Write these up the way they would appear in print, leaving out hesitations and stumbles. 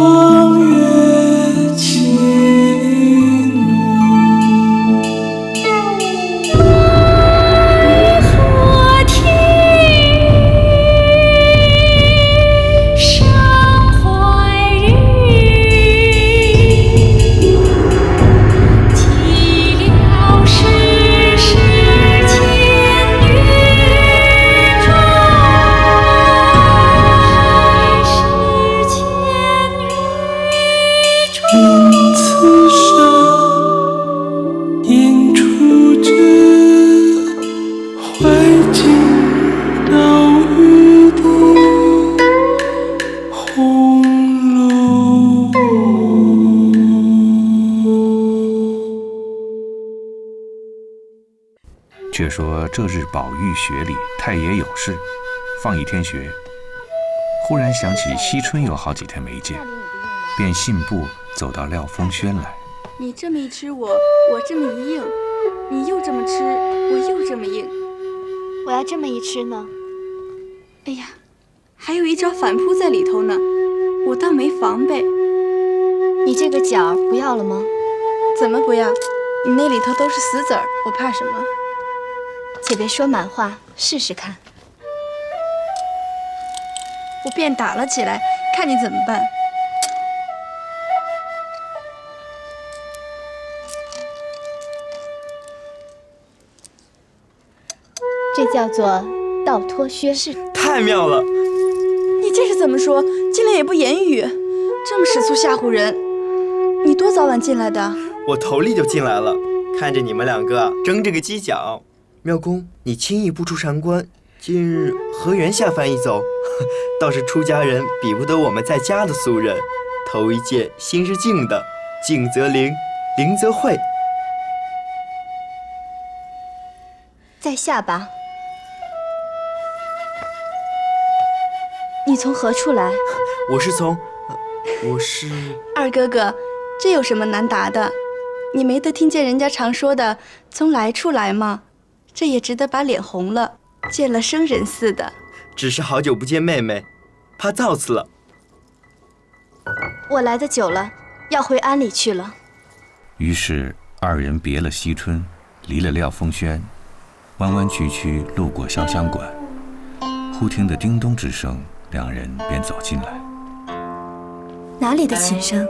望月起怒，河天上怀日，寂寥世事千女中，世事千女中。因此生，应出之，怀瑾道于地，红楼梦。却说这日宝玉学里，太爷有事，放一天学。忽然想起惜春有好几天没见，便信步走到廖风轩来。你这么一吃我这么一应，你又这么吃我又这么应。我要这么一吃呢？哎呀，还有一招反扑在里头呢，我倒没防备。你这个角不要了吗？怎么不要？你那里头都是死籽儿，我怕什么？且别说满话，试试看。我便打了起来，看你怎么办。这叫做倒脱靴。太妙了！你这是怎么说？进来也不言语，这么使促吓唬人。你多早晚进来的？我头里就进来了，看着你们两个争这个犄角。妙公，你轻易不出禅关，今日何缘下凡一走？倒是出家人比不得我们在家的俗人。头一件心是静的，静则灵，灵则慧。在下吧。你从何处来？我是二哥哥，这有什么难答的？你没得听见人家常说的从来处来吗？这也值得把脸红了，见了生人似的。只是好久不见妹妹，怕造次了。我来的久了，要回庵里去了。于是二人别了惜春，离了廖风轩，弯弯曲曲路过潇湘馆，忽听得叮咚之声，两人便走进来。哪里的琴声？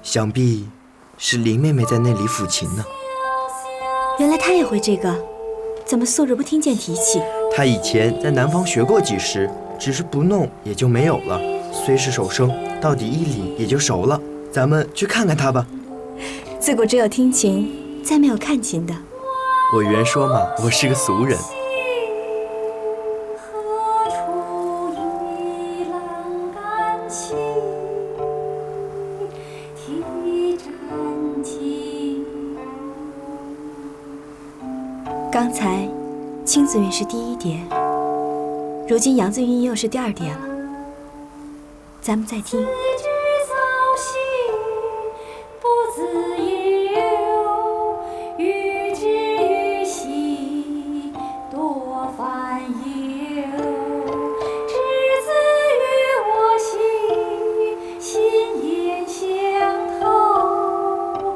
想必是林妹妹在那里抚琴呢。原来她也会这个，怎么素日不听见提起？她以前在南方学过几时，只是不弄也就没有了。虽是手生，到底一理也就熟了。咱们去看看她吧。自古只有听琴，再没有看琴的。我原说嘛，我是个俗人。刚才青子韵是第一叠，如今杨子韵又是第二叠了。咱们再听。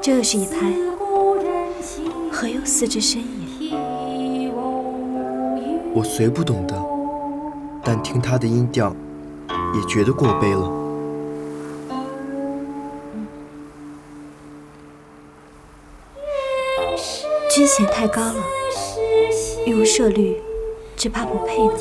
这又是一拍，何有似之深也？我虽不懂得，但听他的音调，也觉得过悲了。君弦太高了，欲无设律，只怕不配呢。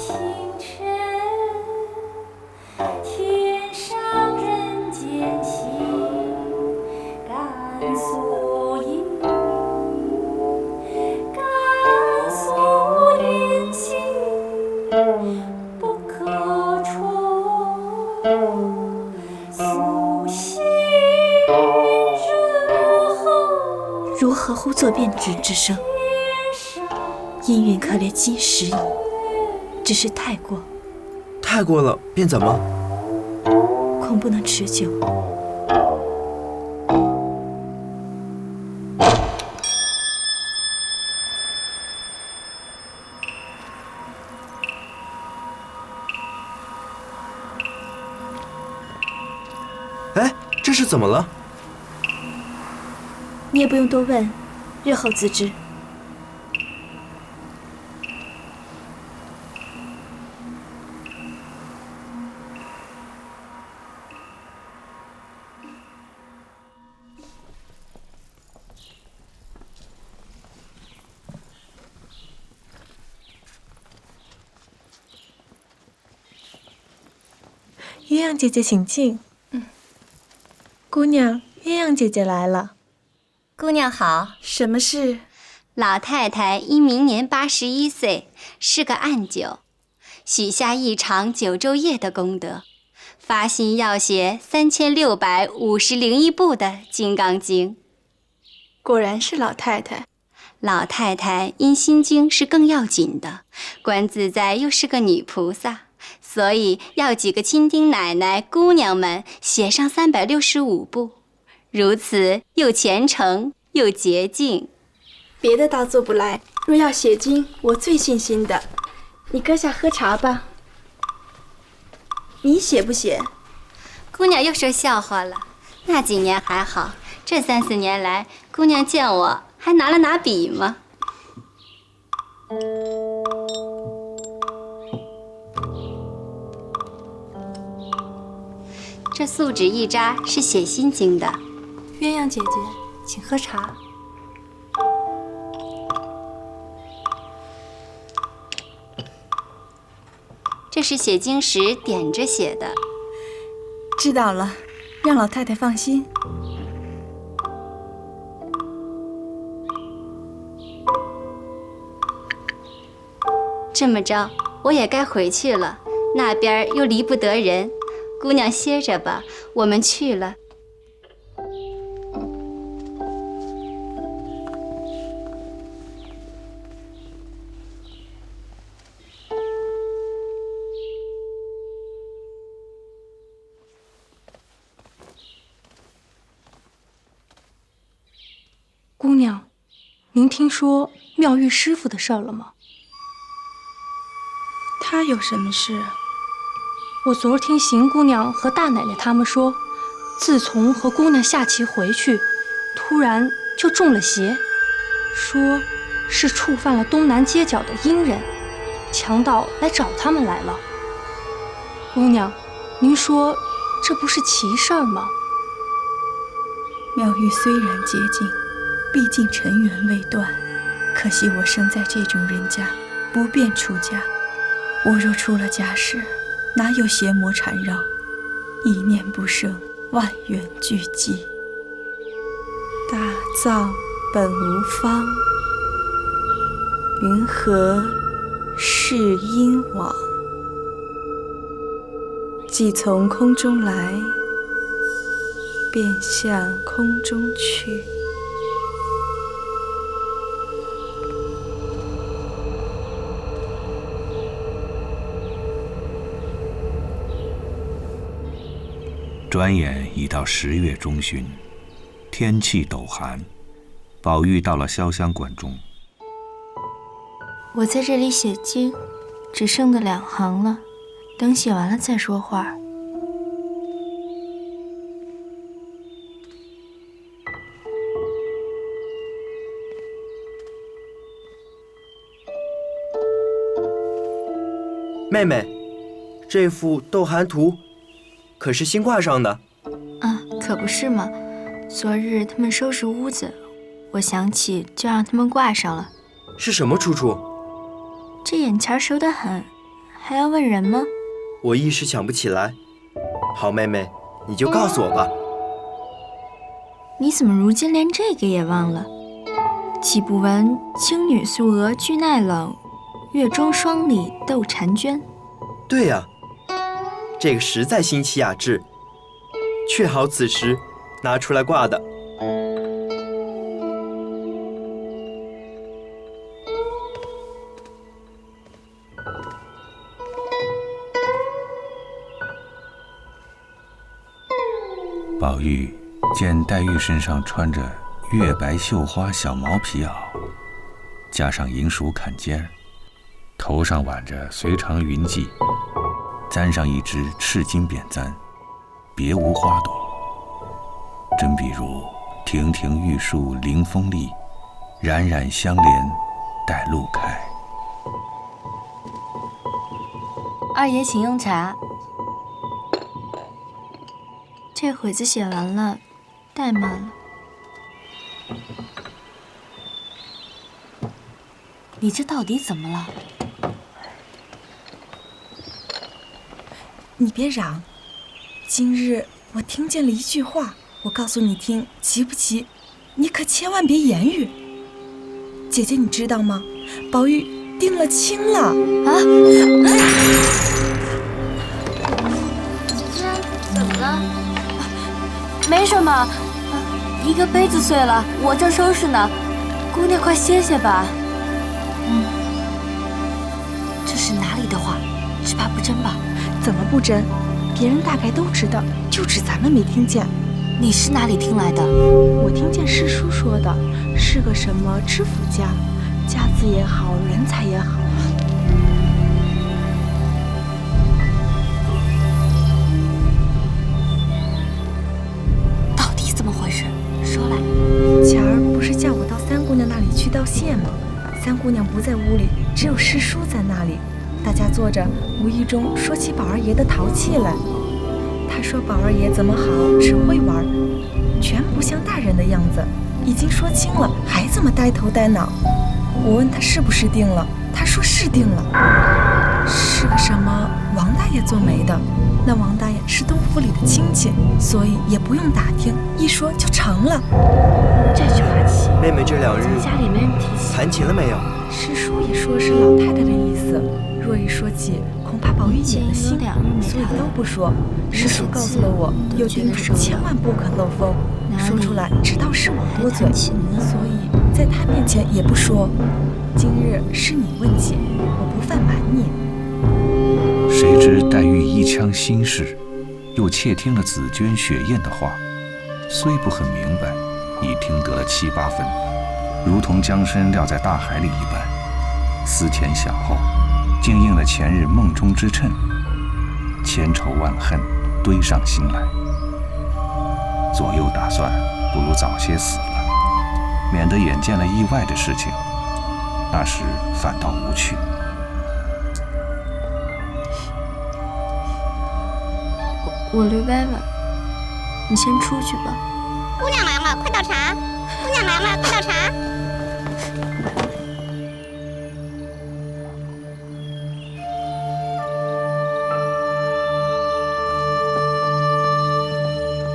如何呼作变指之声？音韵可怜今时矣，只是太过了，便怎么？恐不能持久。哎，这是怎么了？你也不用多问，日后自知。鸳鸯姐姐，请进。姑娘，鸳鸯姐姐来了。姑娘好，什么事？老太太因明年81岁，是个暗九，许下一场9昼夜的功德，发心要写3651部的《金刚经》。果然是老太太。老太太因心经是更要紧的，观自在又是个女菩萨，所以要几个亲丁奶奶、姑娘们写上365部，如此又虔诚又洁净。别的倒做不来，若要写经，我最信心的。你搁下喝茶吧。你写不写？姑娘又说笑话了，那几年还好，这3、4年来，姑娘见我还拿笔吗？这素纸一扎是写心经的。鸳鸯姐姐，请喝茶。这是写经时点着写的。知道了，让老太太放心。这么着，我也该回去了，那边又离不得人。姑娘歇着吧，我们去了。姑娘，您听说妙玉师傅的事儿了吗？她有什么事？我昨儿听邢姑娘和大奶奶他们说，自从和姑娘下棋回去，突然就中了邪，说是触犯了东南街角的阴人，强盗来找他们来了。姑娘，您说这不是奇事儿吗？妙玉虽然洁净，毕竟尘缘未断，可惜我生在这种人家，不便出家。我若出了家事，哪有邪魔缠绕？一念不生，万缘俱寂。大藏本无方，云何是因往？既从空中来，便向空中去。转眼已到10月中旬，天气陡寒，宝玉到了潇湘馆中。我在这里写经，只剩的2行了，等写完了再说话。妹妹，这幅《斗寒图》可是新挂上的？啊，可不是嘛！昨日他们收拾屋子，我想起就让他们挂上了。是什么出处？这眼前熟得很，还要问人吗？我一时想不起来。好，妹妹，你就告诉我吧。你怎么如今连这个也忘了？岂不闻青女素娥惧耐冷，月中霜里斗婵娟？对呀，这个实在新奇雅致，确好此时拿出来挂的。宝玉见黛玉身上穿着月白绣花小毛皮袄，加上银鼠坎肩儿，头上挽着随长云髻，簪上一只赤金扁簪，别无花朵，真比如亭亭玉树临风立，冉冉相连待露开。二爷请用茶。这会子写完了，太慢了。你这到底怎么了？你别嚷。今日我听见了一句话，我告诉你听，急不急？你可千万别言语。姐姐，你知道吗？宝玉定了亲了啊！怎么了？没什么，一个杯子碎了，我正收拾呢。姑娘，快歇歇吧。这是哪里的话？只怕不真吧？怎么不真？别人大概都知道，就只咱们没听见。你是哪里听来的？我听见师叔说的，是个什么知府家，家子也好，人才也好。到底怎么回事？说来。巧儿不是叫我到三姑娘那里去道谢吗？三姑娘不在屋里，只有师叔在那里。大家坐着，无意中说起宝二爷的淘气来。他说宝二爷怎么好，只会玩，全不像大人的样子。已经说清了，还这么呆头呆脑。我问他是不是定了，他说是定了，是个什么王大爷做媒的。那王大爷是东府里的亲戚，所以也不用打听，一说就成了。这句话起，妹妹这2日家里没人提起，弹琴了没有？师叔也说是老太太的意思，若一说起，恐怕宝玉也了心，所以都不说。师叔告诉了我，又叮嘱千万不可漏风，说出来知道是我多嘴，所以在他面前也不说。今日是你问起，我不犯瞒你。谁知黛玉一腔心事，又窃听了紫鹃、雪雁的话，虽不很明白，已听得了7、8分，如同将身撂在大海里一般。思前想后，竟应了前日梦中之谶，千愁万恨堆上心来。左右打算，不如早些死了，免得眼见了意外的事情，那时反倒无趣。我略歪歪，你先出去吧。姑娘来了，快倒茶！姑娘来了，快倒茶！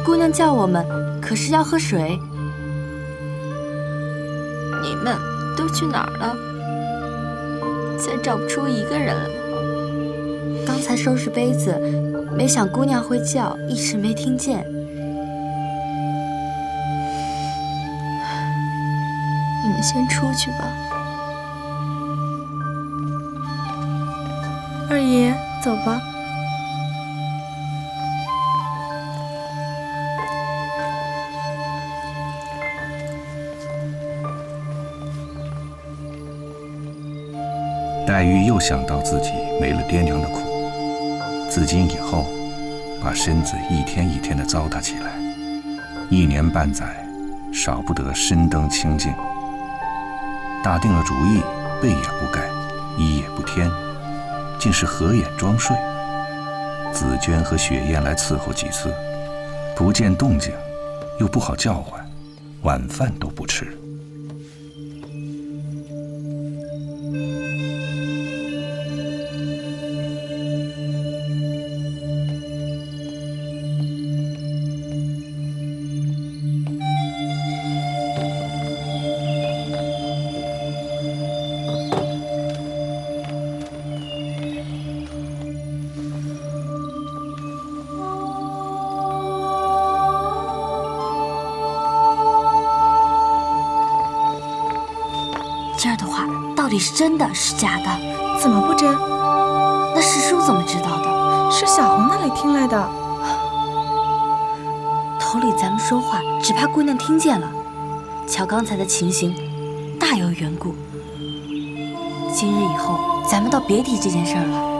姑娘叫我们，可是要喝水。你们都去哪儿了？再找不出一个人来。刚才收拾杯子，没想姑娘会叫，一时没听见。你们先出去吧。二爷，走吧。黛玉又想到自己没了爹娘的苦，自今以后，把身子一天一天地糟蹋起来，1年半载，少不得身登清净。打定了主意，被也不盖，衣也不添，竟是合眼装睡。紫鹃和雪雁来伺候几次，不见动静，又不好叫唤，晚饭都不吃。这儿的话到底是真的是假的？怎么不真？那师叔怎么知道的？是小红那里听来的。头里咱们说话，只怕姑娘听见了。瞧刚才的情形，大有缘故。今日以后，咱们倒别提这件事儿了。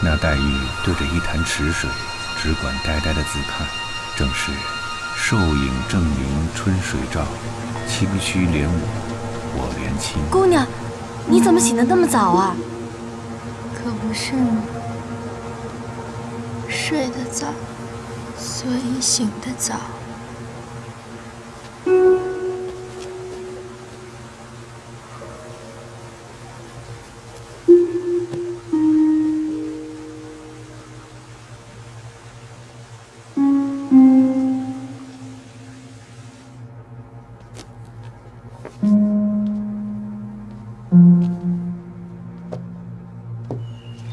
那黛玉对着一潭池水，只管呆呆的自看，正是寿影正明春水照，清虚怜我怜卿。姑娘，你怎么醒得那么早啊？可不是吗？睡得早，所以醒得早。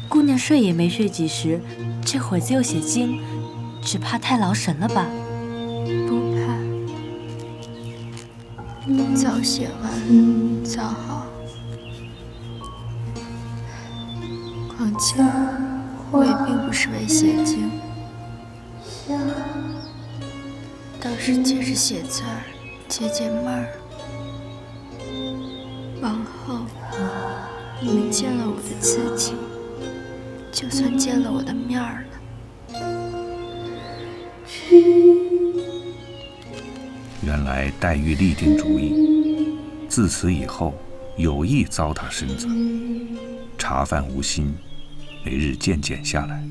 姑娘睡也没睡几时，这会子又写经，只怕太劳神了吧？不怕，早写完早好。况且我也并不是为写经，倒是借着写字儿解解闷儿。往后你们见了我的自己，就算见了我的面儿了。原来黛玉立定主意，自此以后有意糟蹋身子，茶饭无心，每日渐减下来。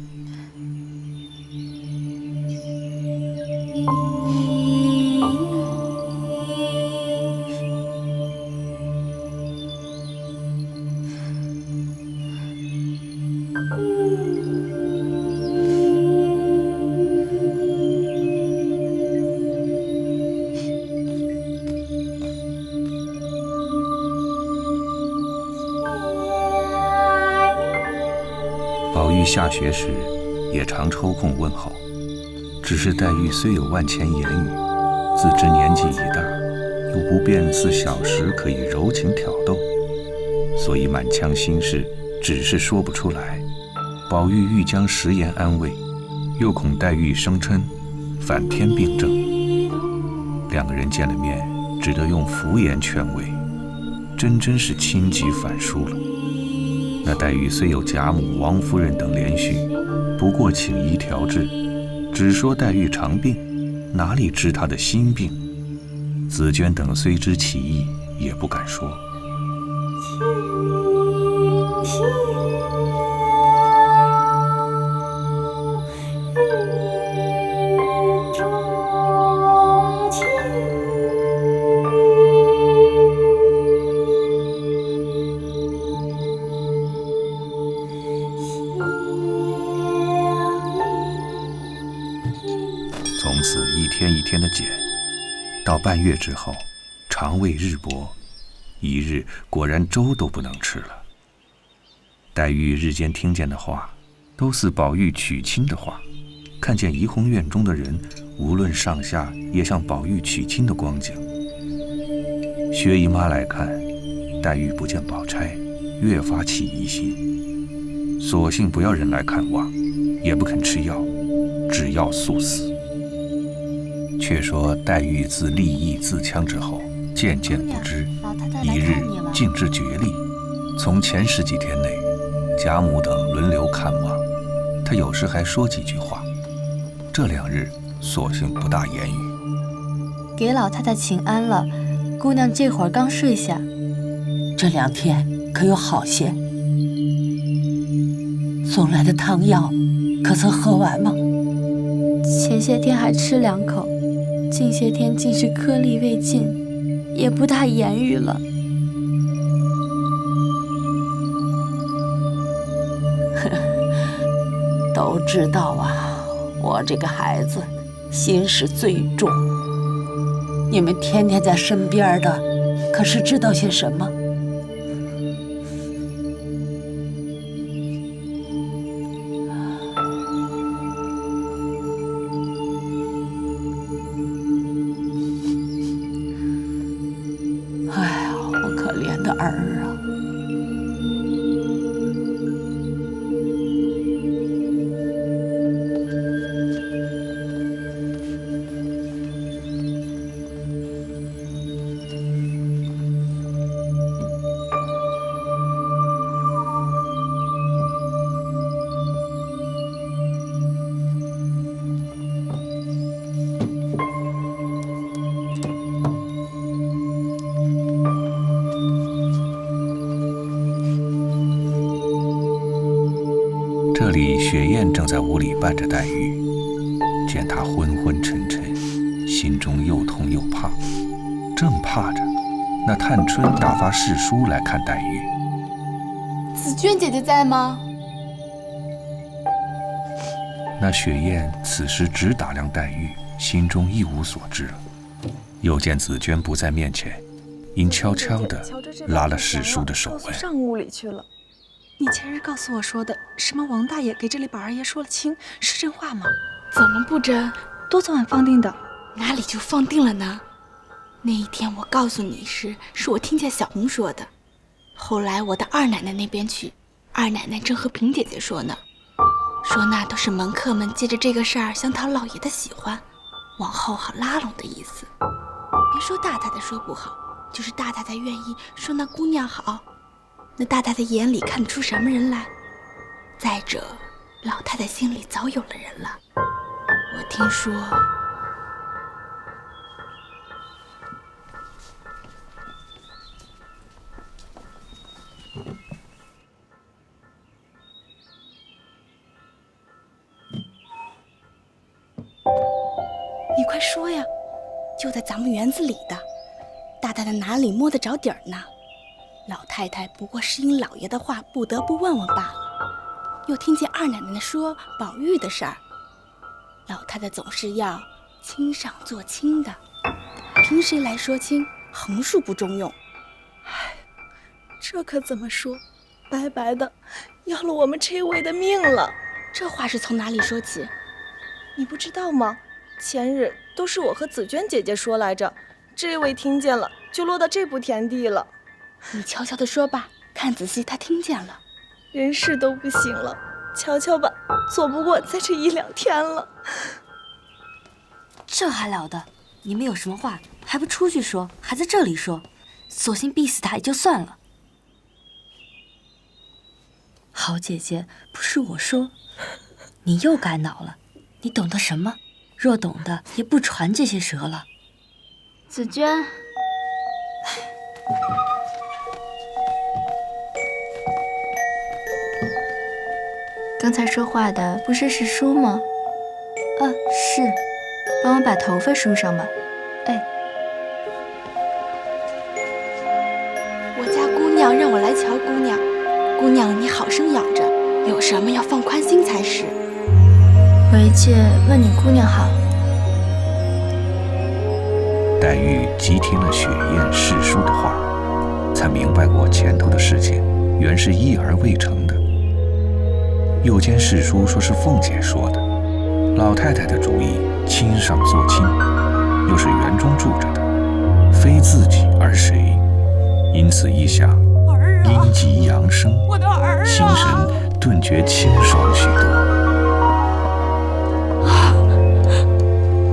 宝玉下学时也常抽空问候，只是黛玉虽有万千言语，自知年纪已大，又不便似小时可以柔情挑逗，所以满腔心事只是说不出来。宝玉欲将实言安慰，又恐黛玉生嗔，反添病症。两个人见了面，只得用敷言劝慰，真是轻疾反疏了。那黛玉虽有贾母、王夫人等连续，不过请医调治，只说黛玉常病，哪里知她的心病？紫娟等虽知其意，也不敢说。从此一天一天的减，到半月之后，肠胃日薄，一日果然粥都不能吃了。黛玉日间听见的话，都似宝玉娶亲的话，看见怡红院中的人，无论上下，也像宝玉娶亲的光景。薛姨妈来看，黛玉不见宝钗，越发起疑心，索性不要人来看望，也不肯吃药，只要速死。却说黛玉自立意自戕之后，渐渐不知，一日竟至决力。从前10几天内，贾母等轮流看望，她有时还说几句话。这2日，索性不大言语。给老太太请安了，姑娘这会儿刚睡下。这2天可有好些？送来的汤药可曾喝完吗？前些天还吃2口，近些天竟是颗粒未尽，也不大言语了。都知道啊，我这个孩子心事最重。你们天天在身边的，可是知道些什么？儿啊，这里雪雁正在屋里伴着黛玉，见她昏昏沉沉，心中又痛又怕。正怕着，那探春打发侍书来看黛玉。紫娟姐姐在吗？那雪雁此时只打量黛玉，心中一无所知了。又见紫娟不在面前，因悄悄地拉了侍书的手腕。上屋里去了。你前日告诉我说的，什么王大爷给这里把二爷说了亲，是真话吗？怎么不真？多昨晚放定的。哪里就放定了呢？那一天我告诉你时，是我听见小红说的。后来我到二奶奶那边去，二奶奶正和平姐姐说呢，说那都是门客们借着这个事儿想讨老爷的喜欢，往后好拉拢的意思。别说大太太说不好，就是大太太愿意说那姑娘好，那大太太眼里看得出什么人来？再者，老太太心里早有了人了。我听说，你快说呀！就在咱们园子里的，大太太哪里摸得着底儿呢？老太太不过是因老爷的话不得不问问罢了，又听见二奶奶说宝玉的事儿，老太太总是要亲上做亲的，凭谁来说亲？横竖不中用。唉，这可怎么说？白白的要了我们这位的命了。这话是从哪里说起？你不知道吗？前日都是我和紫娟姐姐说来着，这位听见了，就落到这步田地了。你悄悄地说吧，看仔细，他听见了。人事都不行了，瞧瞧吧，躲不过在这1、2天了。这还了得！你们有什么话还不出去说，还在这里说，索性逼死他也就算了。好姐姐，不是我说，你又改脑了。你懂得什么？若懂得，也不传这些蛇了。紫娟，刚才说话的不是世叔吗？是。帮我把头发梳上吧。哎，我家姑娘让我来瞧姑娘，姑娘你好生养着，有什么要放宽心才是。回去问你姑娘好。黛玉急听了雪雁世叔的话，才明白过前头的事情原是一而未成的。又见世叔说是凤姐说的，老太太的主意亲上做亲，又是园中住着的，非自己而谁？因此一想，阴极阳生，心神顿觉清爽许多。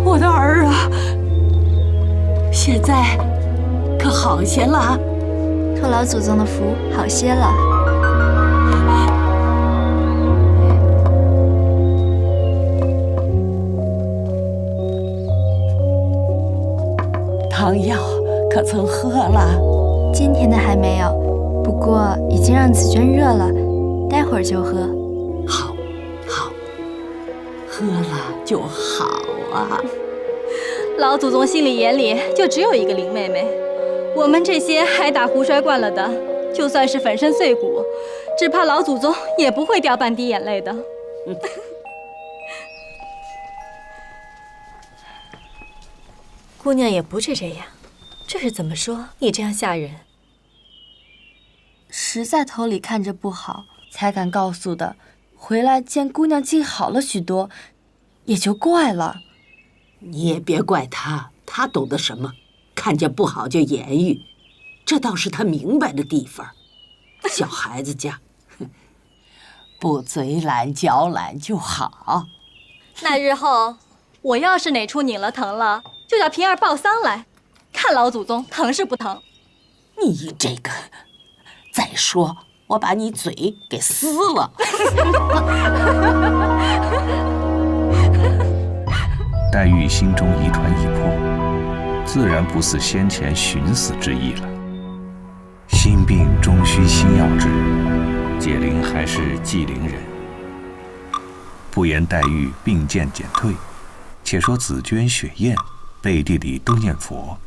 我的儿啊，现在可好些了？托老祖宗的福，好些了。汤药可曾喝了？今天的还没有，不过已经让紫娟热了，待会儿就喝。好，好，喝了就好啊。老祖宗心里眼里就只有一个林妹妹，我们这些挨打胡摔惯了的，就算是粉身碎骨，只怕老祖宗也不会掉半滴眼泪的。姑娘也不是这样，这是怎么说？你这样吓人，实在头里看着不好，才敢告诉的。回来见姑娘竟好了许多，也就怪了。你也别怪他，他懂得什么？看见不好就言语，这倒是他明白的地方。小孩子家，不嘴懒脚懒就好。那日后我要是哪处拧了疼了，就叫平儿报丧来，看老祖宗疼是不疼。你这个，再说我把你嘴给撕了。黛玉心中疑团已破，自然不似先前寻死之意了。心病终须心药治，解铃还是系铃人。不言黛玉病渐减退，且说紫鹃、雪雁背地里都念佛。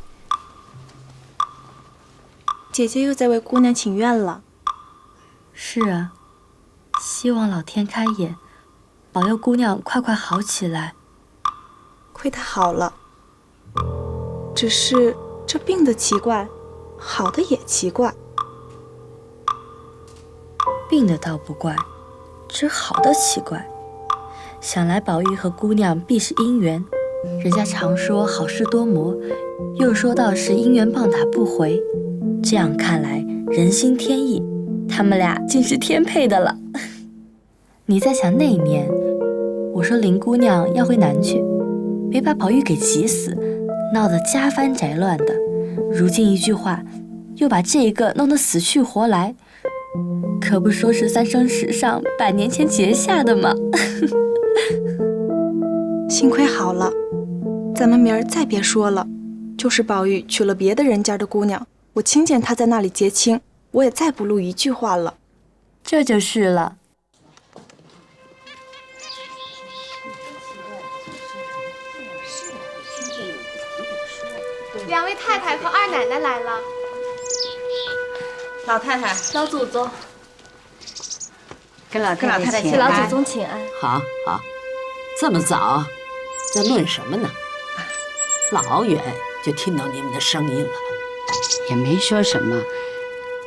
姐姐又在为姑娘请愿了。是啊，希望老天开眼，保佑姑娘快快好起来。亏她好了，只是这病的奇怪，好的也奇怪。病的倒不怪，只好的奇怪。想来宝玉和姑娘必是姻缘，人家常说好事多磨，又说到是姻缘棒打不回。这样看来，人心天意，他们俩竟是天配的了。你在想那一年，我说林姑娘要回南去，没把宝玉给急死，闹得家翻宅乱的。如今一句话，又把这个弄得死去活来，可不说是三生石上100年前结下的吗？幸亏好了，咱们明儿再别说了。就是宝玉娶了别的人家的姑娘，我亲见他在那里结亲，我也再不露一句话了。这就是了。两位太太和二奶奶来了。老太太，老祖宗，跟老太太替老祖宗请安。好，好，这么早，在论什么呢？老远就听到你们的声音了。也没说什么，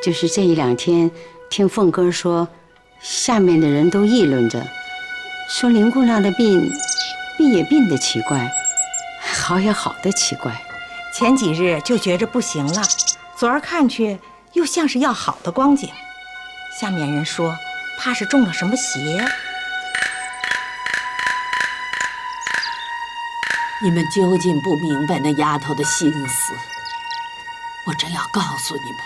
就是这一两天听凤哥说，下面的人都议论着，说林姑娘的病也病得奇怪，好也好的奇怪。前几日就觉着不行了，昨儿看去又像是要好的光景。下面人说，怕是中了什么邪。你们究竟不明白那丫头的心思。我正要告诉你们，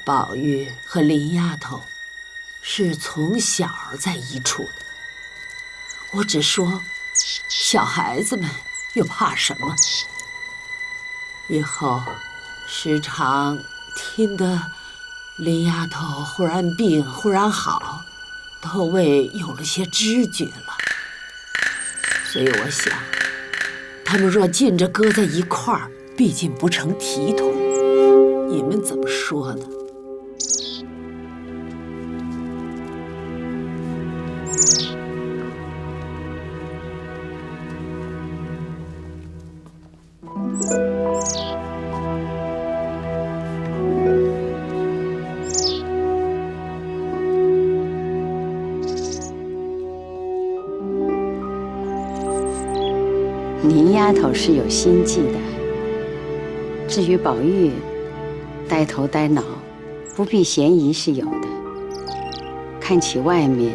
宝玉和林丫头是从小在一处的。我只说，小孩子们又怕什么？以后时常听得林丫头忽然病，忽然好，都为有了些知觉了。所以我想，他们若近着搁在一块儿，毕竟不成体统。你们怎么说呢？林丫头是有心计的。至于宝玉，呆头呆脑，不避嫌疑是有的。看起外面，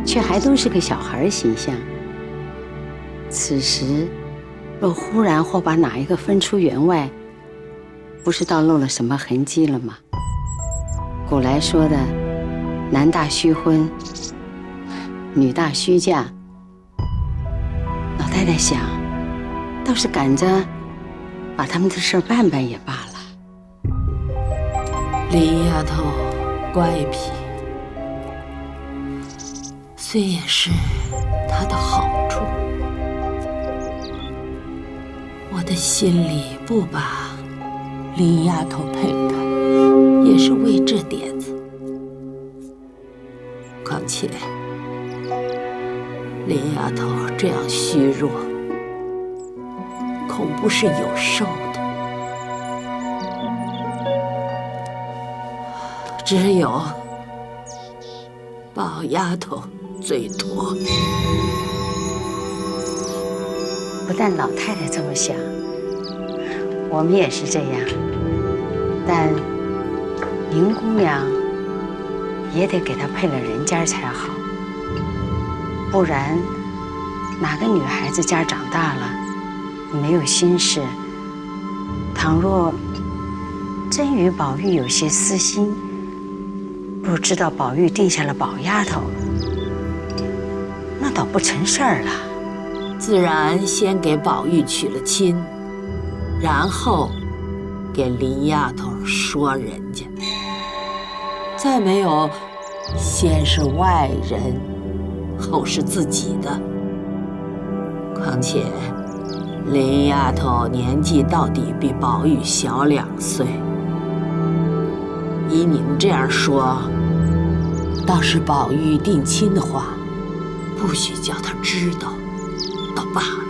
却还都是个小孩形象。此时，若忽然或把哪一个分出员外，不知道漏了什么痕迹了吗？古来说的“男大须婚，女大须嫁”，老太太想，倒是赶着把他们的事办办也罢了。林丫头乖僻，虽也是她的好处，我的心里不把林丫头配她，也是为这点子。况且林丫头这样虚弱，恐不是有寿的。只有宝丫头最妥。不但老太太这么想，我们也是这样。但林姑娘也得给她配了人家才好，不然哪个女孩子家长大了没有心事，倘若真与宝玉有些私心，若知道宝玉定下了宝丫头，那倒不成事儿了。自然先给宝玉娶了亲，然后给林丫头说人家，再没有先是外人，后是自己的。况且林丫头年纪到底比宝玉小2岁，依你们这样说，倒是宝玉定亲的话，不许叫他知道，倒罢了。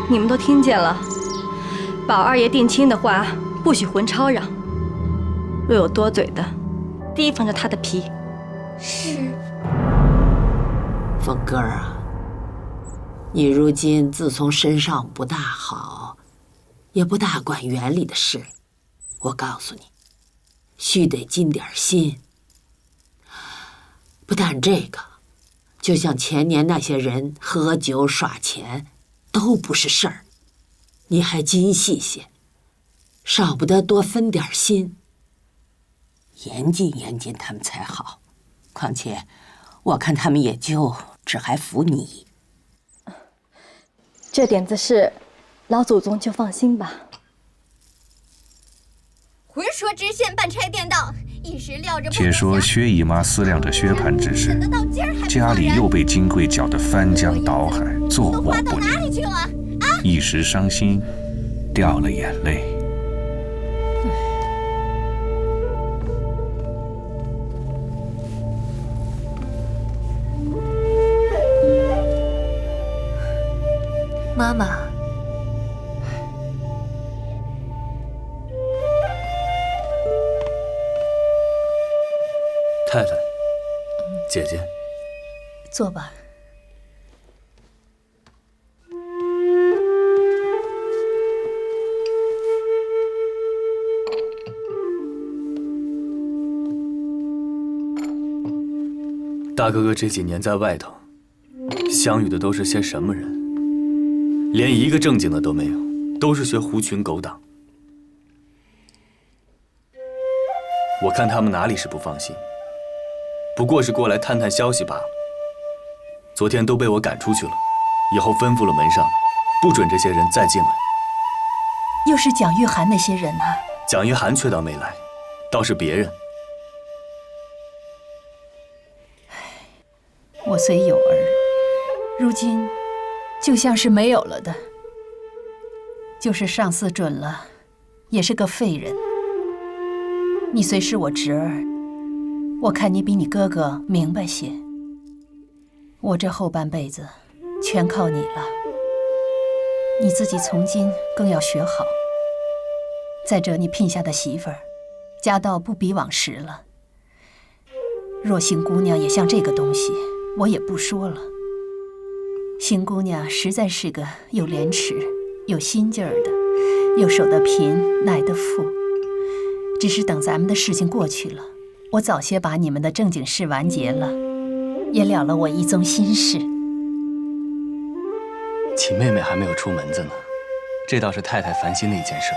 你们都听见了，宝二爷定亲的话，不许混吵嚷。若有多嘴的，提防着他的皮。是。凤哥儿啊，你如今自从身上不大好，也不大管园里的事，我告诉你，须得尽点心。不但这个，就像前年那些人喝酒耍钱，都不是事儿，你还精细些，少不得多分点心，严禁严禁他们才好。况且我看他们也就只还服你。这点子事，老祖宗就放心吧。浑说知县办差颠倒，一时料着不。且说薛姨妈思量着薛蟠之事，家里又被金贵搅得翻江倒海，坐卧不宁，一时伤心，掉了眼泪。妈妈，太太，姐姐，坐吧。大哥哥这几年在外头，相遇的都是些什么人？连一个正经的都没有，都是些狐群狗党。我我看他们哪里是不放心，不过是过来探探消息罢了。昨天都被我赶出去了，以后吩咐了门上，不准这些人再进来。又是蒋玉菡那些人啊？蒋玉菡却倒没来，倒是别人。我虽有儿，如今就像是没有了的。就是上司准了，也是个废人。你虽是我侄儿，我看你比你哥哥明白些。我这后半辈子全靠你了，你自己从今更要学好。再者，你聘下的媳妇儿，家道不比往时了。若邢姑娘也像这个东西，我也不说了。邢姑娘实在是个有廉耻、有心劲儿的，又守得贫，耐得富。只是等咱们的事情过去了，我早些把你们的正经事完结了，也了了我一宗心事。秦妹妹还没有出门子呢，这倒是太太烦心的一件事。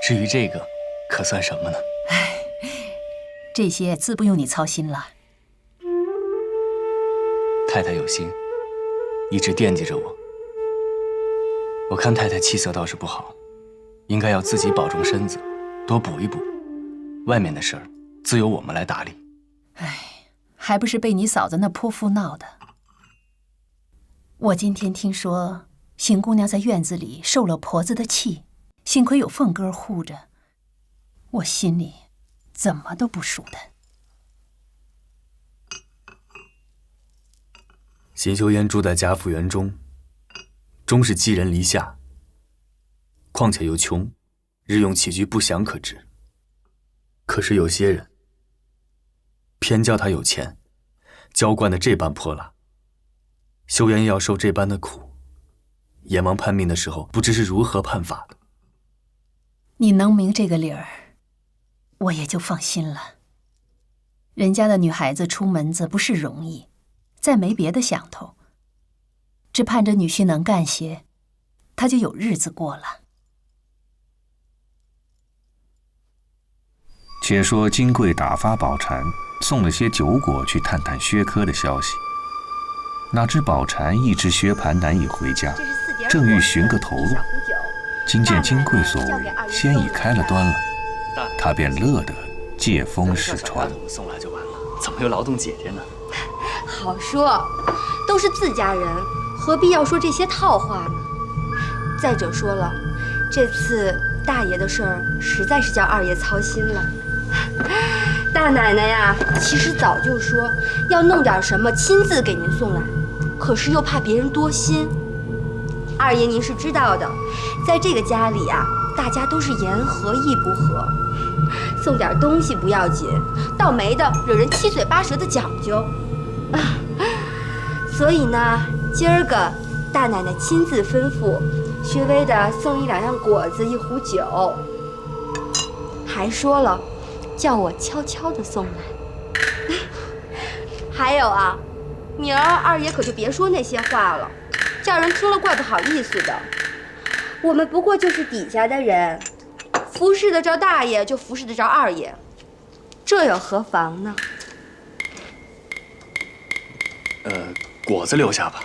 至于这个，可算什么呢？唉，这些自不用你操心了。太太有心，一直惦记着我。我看太太气色倒是不好，应该要自己保重身子，多补一补。外面的事儿，自由我们来打理。唉，还不是被你嫂子那泼妇闹的。我今天听说邢姑娘在院子里受了婆子的气，幸亏有凤哥护着，我心里怎么都不舒坦。邢岫烟住在贾府园中，终是寄人篱下，况且又穷，日用起居不详可知。可是有些人偏叫他有钱，娇惯得这般泼辣，岫烟要受这般的苦，阎王判命的时候不知是如何判法的。你能明这个理儿，我也就放心了。人家的女孩子出门子不是容易，再没别的想头，只盼着女婿能干些，她就有日子过了。且说金贵打发宝蟾送了些酒果去探探薛科的消息，哪知宝蟾一直薛蟠难以回家，正欲寻个头路，今见金贵所为，先已开了端了，他便乐得借风使船。送来就完了，怎么又劳动姐姐呢？好说，都是自家人，何必要说这些套话呢？再者说了，这次大爷的事儿实在是叫二爷操心了。大奶奶呀，其实早就说要弄点什么亲自给您送来，可是又怕别人多心。二爷您是知道的，在这个家里啊，大家都是言和意不和，送点东西不要紧，倒没的惹人七嘴八舌的讲究。所以呢，今儿个大奶奶亲自吩咐，稍微的送1、2样果子，1壶酒，还说了，叫我悄悄的送来。还有啊，明儿二爷可就别说那些话了，叫人听了怪不好意思的。我们不过就是底下的人，服侍得着大爷就服侍得着二爷，这又何妨呢？果子留下吧，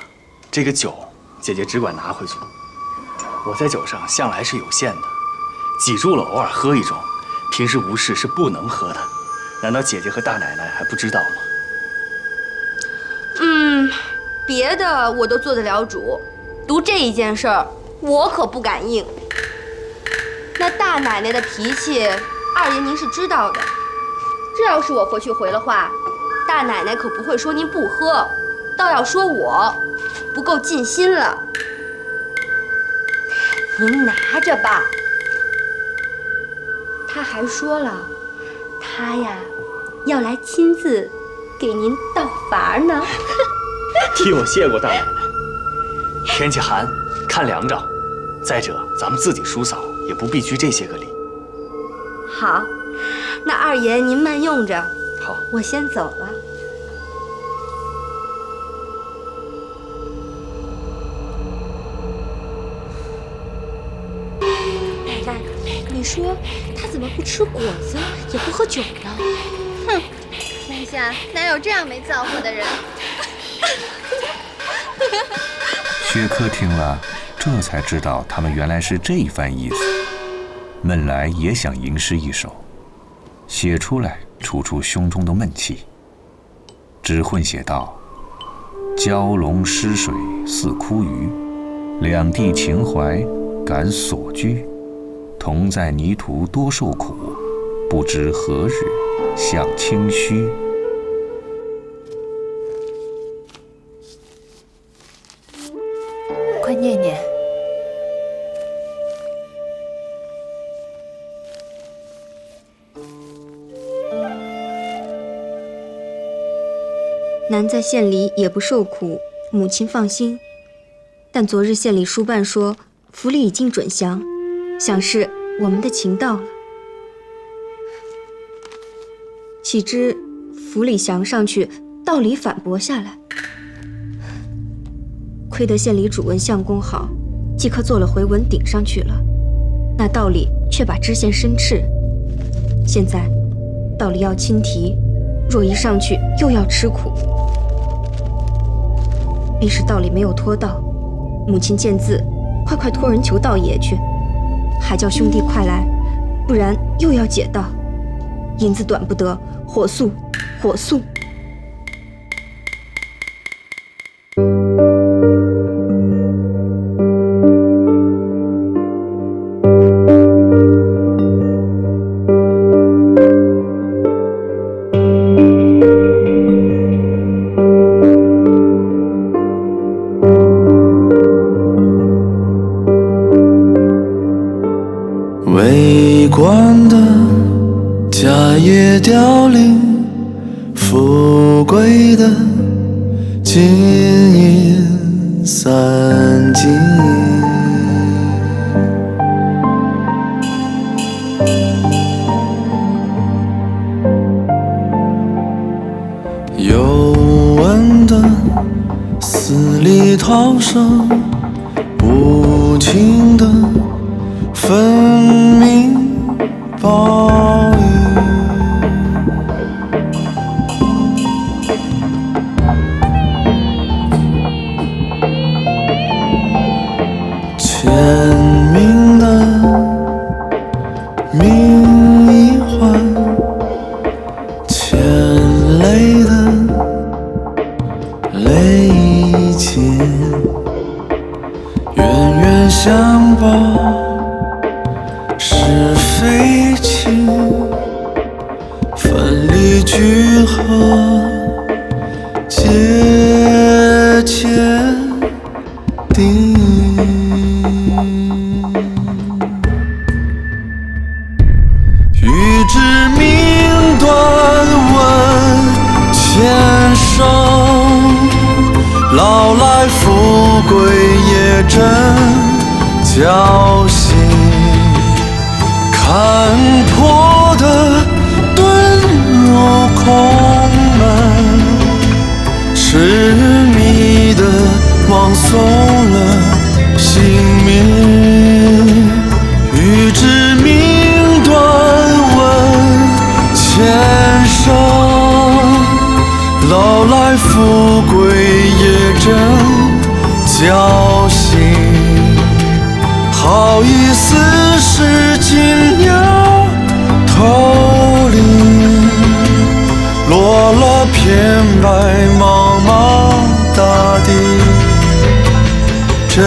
这个酒姐姐只管拿回去。我在酒上向来是有限的，挤住了偶尔喝一盅，平时无事是不能喝的。难道姐姐和大奶奶还不知道吗？别的我都做得了主，独这一件事儿，我可不敢应。那大奶奶的脾气，二爷您是知道的。这要是我回去回了话，大奶奶可不会说您不喝，倒要说我不够尽心了。您拿着吧。他还说了，他呀要来亲自给您道法呢。替我谢过大奶奶。天气寒，看凉着。再者，咱们自己叔嫂也不必拘这些个礼。好，那二爷您慢用着。好，我先走了。女你说他怎么不吃果子，也不喝酒呢？哼，天下哪有这样没造化的人？薛科听了，这才知道他们原来是这番意思。闷来也想吟诗一首，写出来除出胸中的闷气。只混写道：蛟龙失水似枯鱼，两地情怀感所居。同在泥土多受苦，不知何日享清虚。快念念。男在县里也不受苦，母亲放心。但昨日县里书办说，府里已经准降，想是我们的情到了。岂知府里降上去，道里反驳下来。亏得县里主问相公好，即刻做了回文顶上去了。那道里却把知县申斥。现在道里要亲提，若一上去又要吃苦。必是道里没有托到，母亲见字，快托人求道爷去，还叫兄弟快来，不然又要解道。银子短不得，火速，火速！为官的家业凋零，富贵的金银散尽。有闻的死里逃生，无情的分明报应。签名的名一换，牵泪的泪一牵，冤冤相报是非情，分离聚合皆签定。欲知命断问前生，老来富贵也真侥幸。看破的遁入空门，痴迷的枉送了性命。欲知命断问前生，老来富贵也真侥幸。好一丝是金鸟投林，落了片白茫茫大地。真